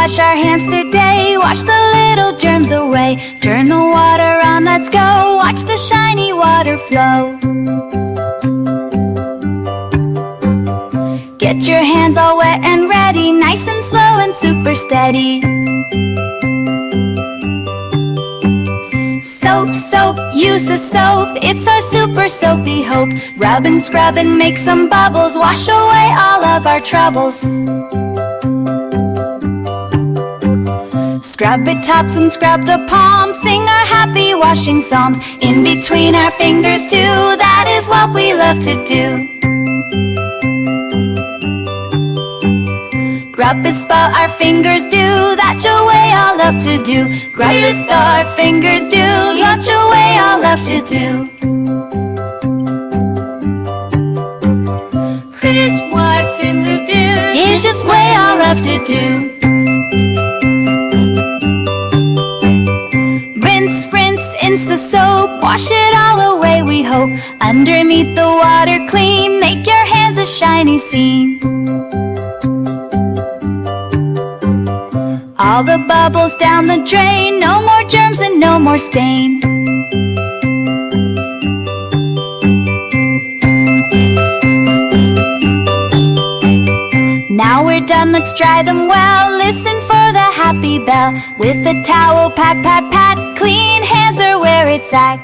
wash our hands today. Wash the little germs away. Turn the water on, let's go. Watch the shiny water flow. Get your hands all wet and ready, nice and slow and super steady. Soap, soap, use the soap. It's our super soapy hope. Rub and scrub and make some bubbles. Wash away all of our troubles. Scrub the tops and scrub the palms. Sing our happy washing psalms. In between our fingers too. That is what we love to do. Grub is what our fingers do. That's your way I love to do. Grub is what our fingers do. That's your way I love to do. It's what our fingers do. It's just way I love to do. Rinse, rinse, rinse the soap. Wash it all away we hope. Underneath the water clean. Make your hands a shiny scene. All the bubbles down the drain. No more germs and no more stain. Now we're done, let's dry them well. Listen for the happy bell. With a towel, pat, pat, pat. Clean hands are where it's at.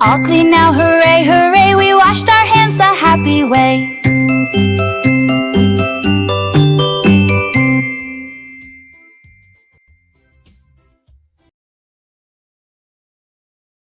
All clean now, hooray, hooray. We washed our hands the happy way.